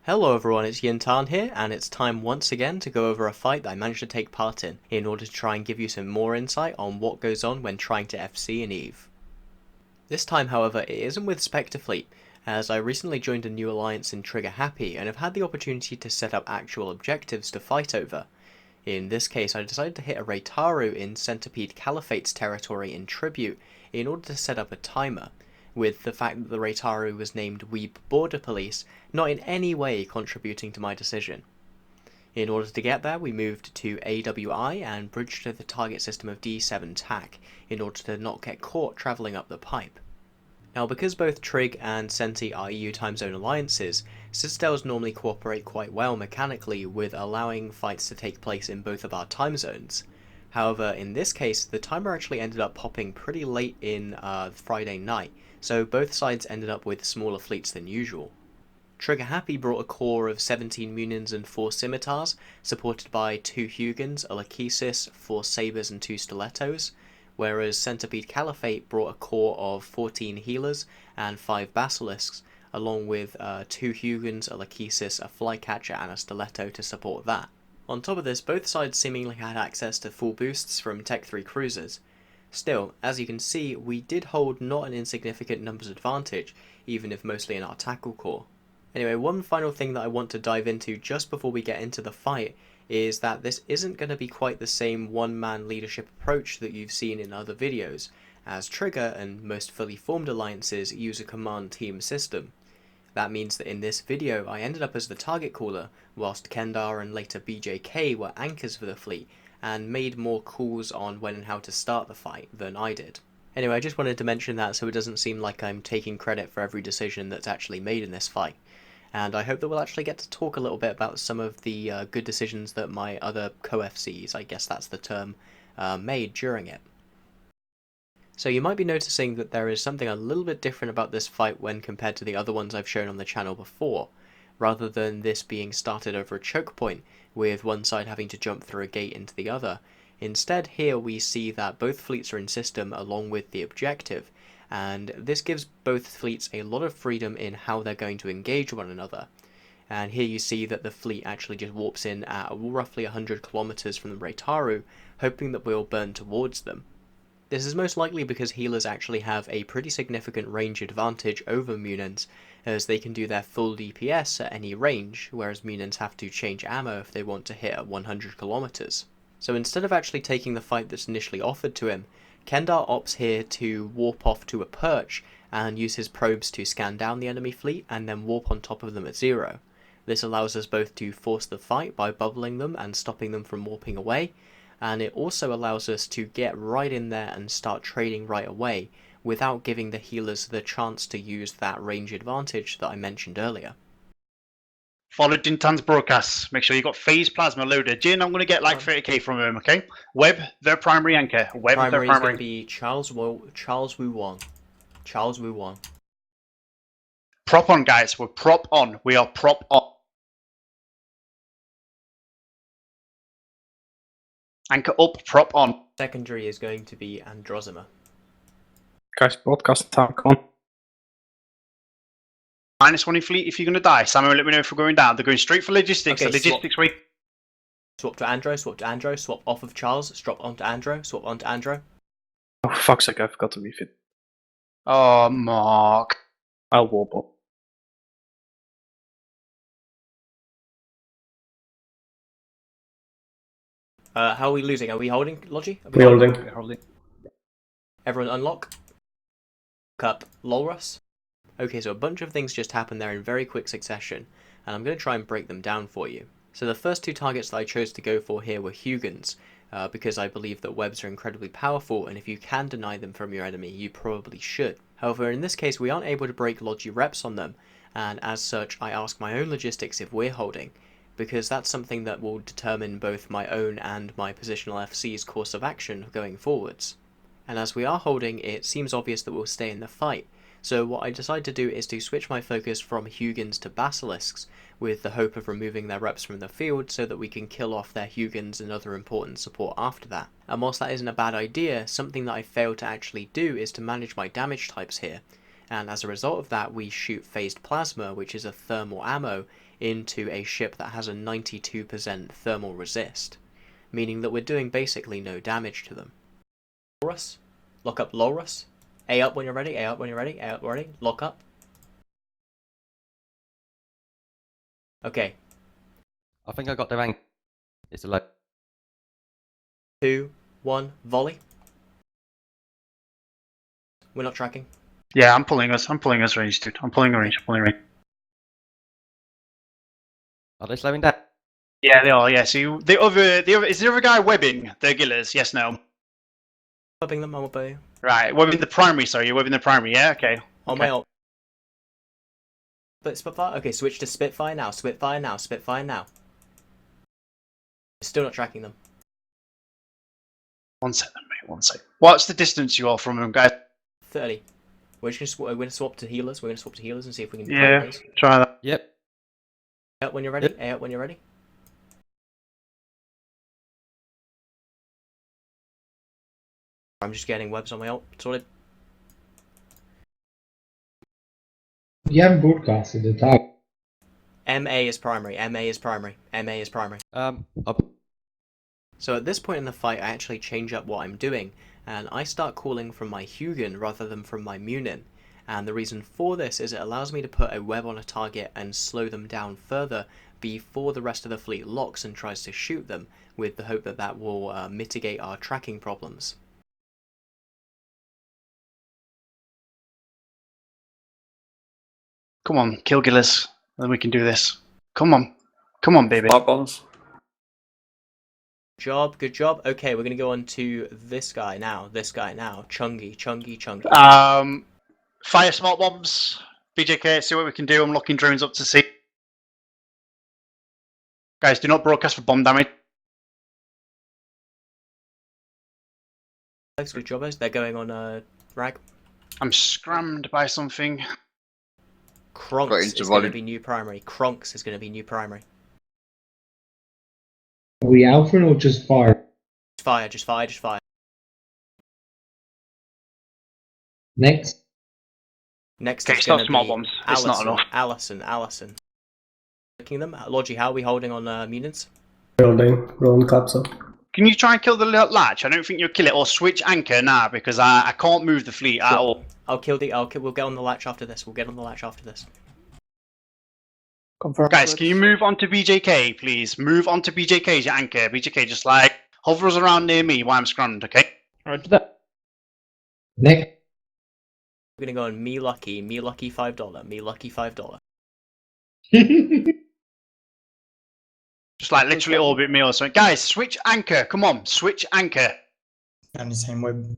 Hello everyone, it's Jin'taan here, and it's time once again to go over a fight that I managed to take part in order to try and give you some more insight on what goes on when trying to FC an Eve. This time, however, it isn't with Spectre Fleet, as I recently joined a new alliance in Trigger Happy and have had the opportunity to set up actual objectives to fight over. In this case, I decided to hit a Raytaru in Centipede Caliphate's territory in Tribute in order to set up a timer, with the fact that the Raytaru was named Weeb Border Police not in any way contributing to my decision. In order to get there, we moved to AWI and bridged to the target system of D7 TAC in order to not get caught travelling up the pipe. Now, because both TRIGG and CENTI are EU time zone alliances, Citadels normally cooperate quite well mechanically with allowing fights to take place in both of our time zones. However, in this case, the timer actually ended up popping pretty late in Friday night, so both sides ended up with smaller fleets than usual. Trigger Happy brought a core of 17 Muninns and 4 Scimitars, supported by 2 Hugens, a Lachesis, 4 Sabres and 2 Stilettos, whereas Centipede Caliphate brought a core of 14 Healers and 5 Basilisks, along with 2 Hugens, a Lachesis, a Flycatcher and a Stiletto to support that. On top of this, both sides seemingly had access to full boosts from Tech 3 cruisers. Still, as you can see, we did hold not an insignificant numbers advantage, even if mostly in our tackle core. Anyway, one final thing that I want to dive into just before we get into the fight is that this isn't going to be quite the same one-man leadership approach that you've seen in other videos, as Trigger and most fully formed alliances use a command team system. That means that in this video I ended up as the target caller, whilst Kendar and later BJK were anchors for the fleet, and made more calls on when and how to start the fight than I did. Anyway, I just wanted to mention that so it doesn't seem like I'm taking credit for every decision that's actually made in this fight. And I hope that we'll actually get to talk a little bit about some of the good decisions that my other co-FCs, I guess that's the term, made during it. So you might be noticing that there is something a little bit different about this fight when compared to the other ones I've shown on the channel before. Rather than this being started over a choke point, with one side having to jump through a gate into the other, instead here we see that both fleets are in system along with the objective, and this gives both fleets a lot of freedom in how they're going to engage one another. And here you see that the fleet actually just warps in at roughly 100 kilometers from the Raytaru, hoping that we'll burn towards them. This is most likely because healers actually have a pretty significant range advantage over Muninns, as they can do their full DPS at any range, whereas Muninns have to change ammo if they want to hit at 100 kilometers. So instead of actually taking the fight that's initially offered to him, Kendar opts here to warp off to a perch and use his probes to scan down the enemy fleet and then warp on top of them at 0. This allows us both to force the fight by bubbling them and stopping them from warping away, and it also allows us to get right in there and start trading right away without giving the healers the chance to use that range advantage that I mentioned earlier. Follow Jin'taan's broadcasts. Make sure you got phase plasma loaded. Jin, I'm going to get like 30k from him, okay? Webb, their primary anchor. Webb, Primary their is going to be Charles Wu Wong. Charles Wu Wong. Prop on, guys. We're prop on. We are prop on. Anchor up, prop on. Secondary is going to be Androzima. Guys, broadcast time, come on. -1 in fleet if you're going to die. Samuel, let me know if we're going down. They're going straight for logistics. Okay, the logistics way. Swap to Andro, swap off of Charles, swap onto Andro, swap onto Andro. Oh, for fuck's sake, I forgot to refit. Oh, Mark. I'll warp up. How are we losing? Are we holding, Logi? We're holding. Everyone unlock. Cup, Lolrus. Okay, so a bunch of things just happened there in very quick succession, and I'm going to try and break them down for you. So the first 2 targets that I chose to go for here were Hugens, because I believe that webs are incredibly powerful, and if you can deny them from your enemy, you probably should. However, in this case, we aren't able to break Logi reps on them, and as such, I ask my own logistics if we're holding, because that's something that will determine both my own and my positional FC's course of action going forwards. And as we are holding, it seems obvious that we'll stay in the fight. So what I decide to do is to switch my focus from Hugens to Basilisks, with the hope of removing their reps from the field so that we can kill off their Hugens and other important support after that. And whilst that isn't a bad idea, something that I failed to actually do is to manage my damage types here, and as a result of that we shoot phased plasma, which is a thermal ammo, into a ship that has a 92% thermal resist, meaning that we're doing basically no damage to them. Lock up Lorus. A up when you're ready, A up when you're ready, A up ready, lock up. Okay. I think I got the rank. It's a low. 2, 1, volley. We're not tracking. Yeah, I'm pulling us range, dude. I'm pulling range. Are they slowing down? Yeah, they are. Yeah. So the other is the other guy webbing the Gilas? Yes, no. Webbing them, I'm above you. Right, webbing the primary. Sorry, you're webbing the primary. Yeah, okay. On Okay. my ult. But Spitfire? Okay, switch to Spitfire now, Spitfire now, Spitfire now. Still not tracking them. 1 second, mate. 1 second. What's the distance you are from them, guys? 30. We're gonna swap to healers. We're gonna swap to healers and see if we can. Yeah, those. try that. Yep. A up when you're ready. Yep. A up when you're ready. I'm just getting webs on my ult. Sorted. You haven't broadcasted the target. MA is primary. MA is primary. MA is primary. Up. So at this point in the fight, I actually change up what I'm doing, and I start calling from my Hugin rather than from my Munin. And the reason for this is it allows me to put a web on a target and slow them down further before the rest of the fleet locks and tries to shoot them, with the hope that that will mitigate our tracking problems. Come on, kill Gilas, then we can do this. Come on, baby. Good job. Okay, we're gonna go on to this guy now. Chungy. Fire smart bombs. BJK, see what we can do. I'm locking drones up to see. Guys, do not broadcast for bomb damage. Good job, guys. They're going on rag. I'm scrammed by something. Kronks is going to be new primary. Are we alpha or just fire? Just fire. Next. Next Okay, is it's going not to small be bombs. It's not enough. Allison. Looking them. Logi, how are we holding on Muninns? Rolling caps up. Can you try and kill the latch? I don't think you'll kill it. Or switch anchor now because I can't move the fleet at all. We'll get on the latch after this. Confirm. Guys, can you move on to BJK, please? Move on to BJK as your anchor. BJK, just like hovers around near me while I'm scrammed, okay? Roger that. Next. We're going to go on me lucky $5. Just like literally orbit me or something. Guys, switch anchor. Come on, switch anchor. On the same web.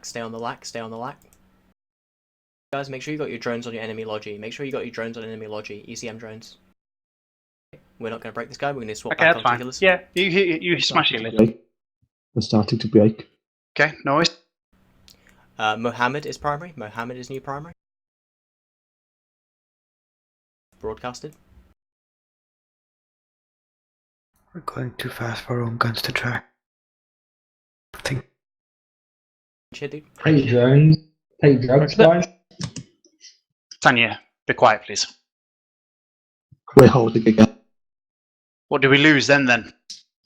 Stay on the lack. Guys, make sure you got your drones on your enemy logi. ECM drones. We're not going to break this guy. We're going to swap Okay, back that's onto fine. Gilas. Yeah, you smash it. We're starting to break. Okay, no worries. Mohammed is primary. Mohammed is new primary. Broadcasted. We're going too fast for our own guns to track. I think. Here, dude. Take drones. Take drugs, guys. Tanya, be quiet, please. We're holding again. What do we lose then?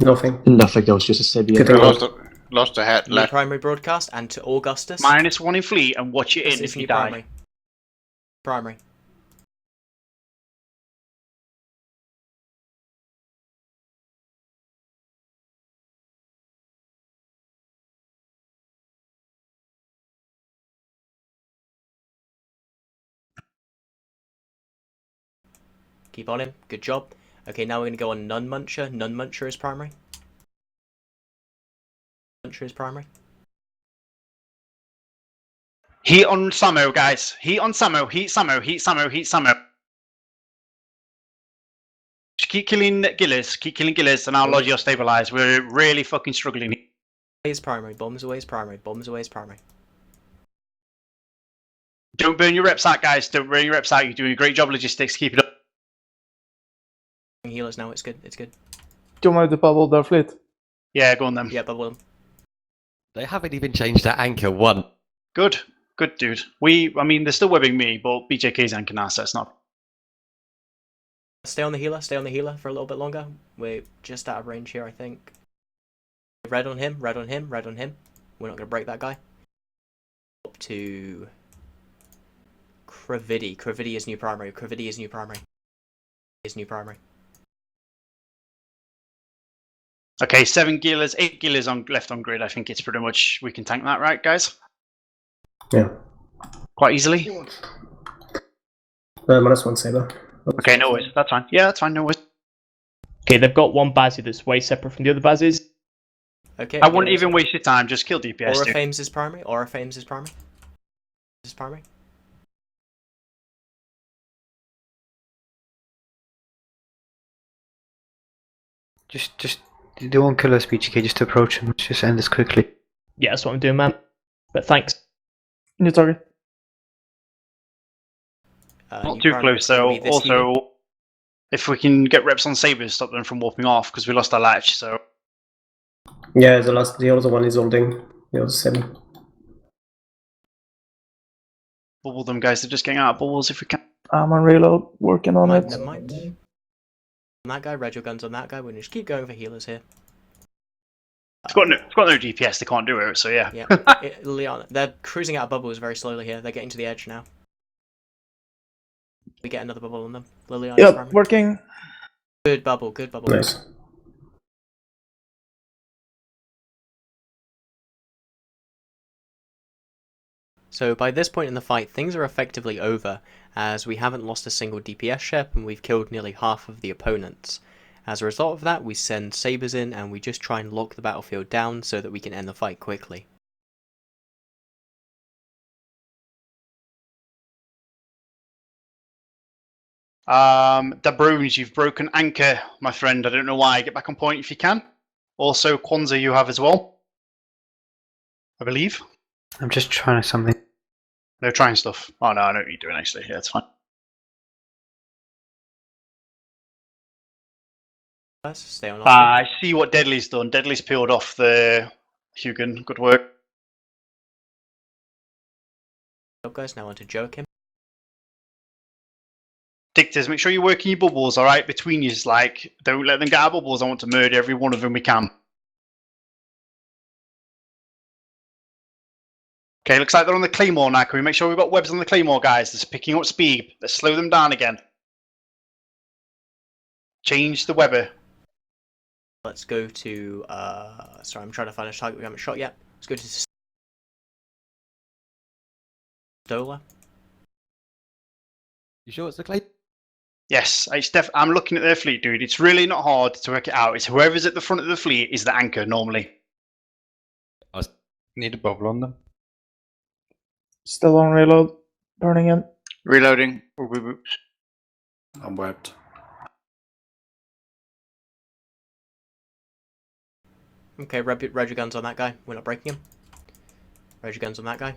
Nothing. Nothing, that was just a Sibian. Lost the head New left. primary broadcast and to Augustus. -1 in fleet and watch it This in is if you new die. Primary. Keep on him. Good job. Okay, now we're going to go on Nun Muncher. Nun Muncher is primary. Heat on Samo, guys. Heat on Samo. Heat Samo. Just keep killing Gilas, and I'll lodge your stabilize. We're really fucking struggling. Is primary. Bombs away is primary. Don't burn your reps out, guys. Don't burn your reps out. You're doing a great job, logistics. Keep it up. Healers now. It's good. Do you want me to bubble their fleet? Yeah, go on then. Yeah, bubble them. They haven't even changed that anchor one. Good. Good, dude. I mean, they're still webbing me, but BJK's anchoring us, so it's not. Stay on the healer for a little bit longer. We're just out of range here, I think. Red on him. We're not going to break that guy. Up to Kravidi. Kravidi is new primary. Okay, 7 Gilas, 8 Gilas left on grid. I think it's pretty much, we can tank that, right, guys? Yeah. Quite easily. Minus one saber. Okay, no worries. That's fine. Yeah, that's fine. No worries. Okay, they've got one Bazzy that's way separate from the other Bazzies. Okay. I wouldn't even waste your time. Just kill DPS. Aura dude. Fames is primary. Just do one killer speech, okay? Just to approach him. Let's just end this quickly. Yeah, that's what I'm doing, man. But thanks. New target. Not too close, though. Also, if we can get reps on sabers, stop them from warping off because we lost our latch. So Yeah, the other one is holding. The other 7. bubble them, guys. They're just getting out of bubbles if we can. I'm on reload, working on it. Never mind. On that guy, red your guns on that guy. We're gonna just keep going for healers here. It's got no DPS. They can't do it. So yeah. Yeah. Leon, they're cruising out of bubbles very slowly here. They're getting to the edge now. We get another bubble on them. Liliana. Yep, working. Good bubble. Nice. So by this point in the fight, things are effectively over, as we haven't lost a single DPS ship and we've killed nearly half of the opponents. As a result of that, we send sabers in and we just try and lock the battlefield down so that we can end the fight quickly. Dabroons, you've broken anchor, my friend. I don't know why. Get back on point if you can. Also, Kwanzaa, you have as well. I believe. I'm just trying something. No trying stuff. Oh no, I know what you're doing actually. Yeah, it's fine. Stay on. I see what Deadly's done. Deadly's peeled off the Hugin. Good work. Guys, now on to Joachim. Dictors, make sure you're working your bubbles, alright? Between you, like, don't let them get our bubbles. I want to murder every one of them we can. Okay, looks like they're on the Claymore now. Can we make sure we've got webs on the Claymore, guys? That's picking up speed. Let's slow them down again. Change the Webber. Let's go to, sorry, I'm trying to find a target we haven't shot yet. Let's go to Stola. You sure it's the clay? Yes, I'm looking at their fleet, dude. It's really not hard to work it out. It's whoever's at the front of the fleet is the anchor, normally. Need a bubble on them. Still on reload. Burning in. Reloading. I'm webbed. Okay, rev your guns on that guy. We're not breaking him. Rev your guns on that guy.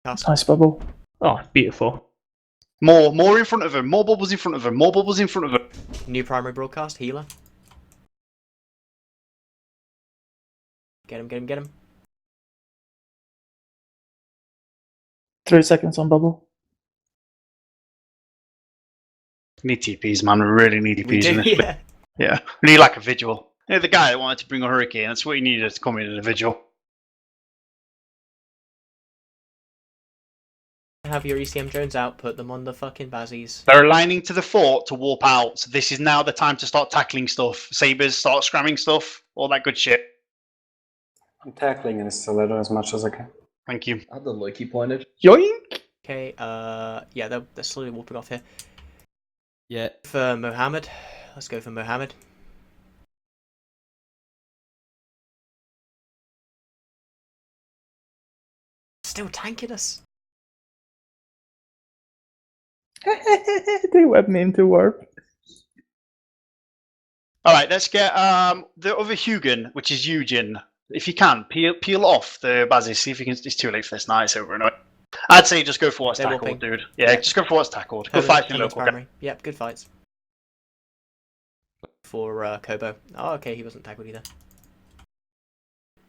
Cast. Nice bubble. Oh, beautiful. More in front of him. More bubbles in front of him. More bubbles in front of him. New primary broadcast. Healer. Get him. 3 seconds on bubble. Need TPs, man. We really need We TPs in do, this. yeah. Yeah. We need like a vigil. Yeah, the guy that wanted to bring a hurricane. That's what he needed to come in at a vigil. Have your ECM drones out, put them on the fucking bazzies. They're aligning to the fort to warp out. So this is now the time to start tackling stuff. Sabers, start scramming stuff. All that good shit. I'm tackling in a stiletto as much as I can. Thank you. I had the Loki pointed. Yoink! Okay, yeah, they're slowly warping off here. Yeah. For Mohammed. Let's go for Mohammed. Still tanking us. They web me into warp. Alright, let's get the other Hugin, which is Eugen. If you can, peel off the Bazis. See if you can. It's too late for this now. It's over anyway. I'd say just go for what's They're tackled, warping. dude. Yeah, just go for what's tackled. Good fights in Kobo's local. primary. Yep, good fights. For Kobo. Oh, okay, he wasn't tackled either.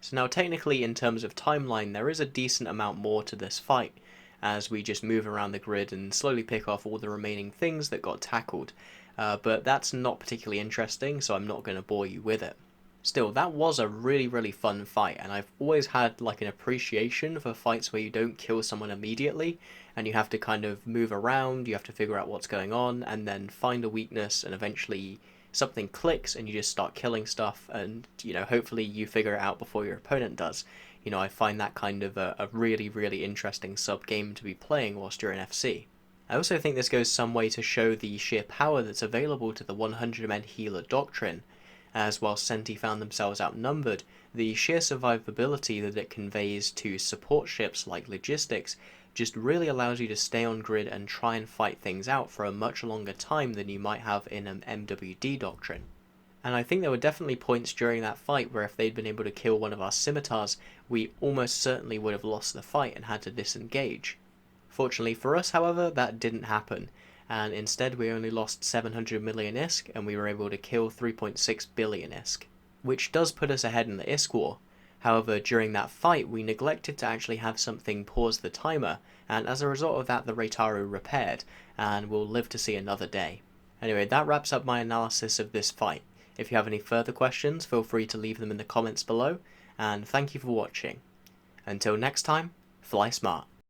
So now technically in terms of timeline there is a decent amount more to this fight, as we just move around the grid and slowly pick off all the remaining things that got tackled, but that's not particularly interesting, so I'm not going to bore you with it. Still, that was a really fun fight, and I've always had like an appreciation for fights where you don't kill someone immediately, and you have to kind of move around, you have to figure out what's going on, and then find a weakness, and eventually something clicks and you just start killing stuff, and hopefully you figure it out before your opponent does. I find that kind of a really interesting sub-game to be playing whilst you're in FC. I also think this goes some way to show the sheer power that's available to the 100 men healer doctrine, as while CENTI found themselves outnumbered, the sheer survivability that it conveys to support ships like logistics just really allows you to stay on grid and try and fight things out for a much longer time than you might have in an MWD doctrine. And I think there were definitely points during that fight where if they'd been able to kill one of our scimitars, we almost certainly would have lost the fight and had to disengage. Fortunately for us, however, that didn't happen, and instead we only lost 700 million ISK and we were able to kill 3.6 billion ISK, which does put us ahead in the ISK war. However, during that fight we neglected to actually have something pause the timer, and as a result of that the Reitaru repaired, and we'll live to see another day. Anyway, that wraps up my analysis of this fight. If you have any further questions, feel free to leave them in the comments below, and thank you for watching. Until next time, fly smart.